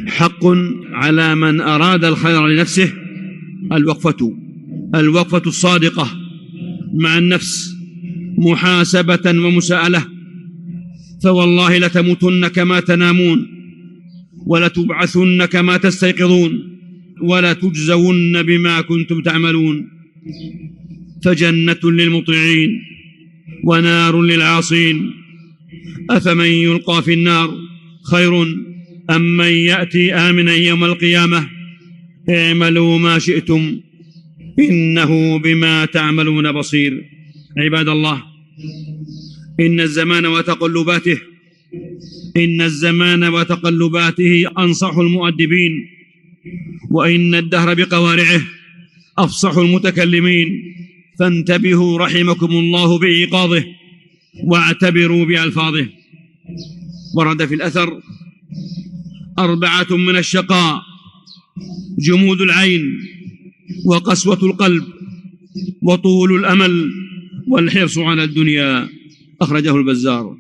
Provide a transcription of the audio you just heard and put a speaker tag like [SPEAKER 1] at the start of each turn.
[SPEAKER 1] حق على من أراد الخير لنفسه الوقفة الصادقة مع النفس محاسبة ومساءلة، فوالله لتموتن كما تنامون ولتبعثن كما تستيقظون ولتجزون بما كنتم تعملون. فجنة للمطيعين ونار للعاصين. أفمن يلقى في النار خير أم من يأتي آمنا يوم القيامة؟ اعملوا ما شئتم إنه بما تعملون بصير. عباد الله، إن الزمان وتقلباته أنصح المؤدبين، وإن الدهر بقوارعه أفصح المتكلمين، فانتبهوا رحمكم الله بإيقاظه واعتبروا بألفاظه. ورد في الأثر: 4 من الشقاء: جمود العين، وقسوة القلب، وطول الأمل، والحرص على الدنيا. أخرجه البزار.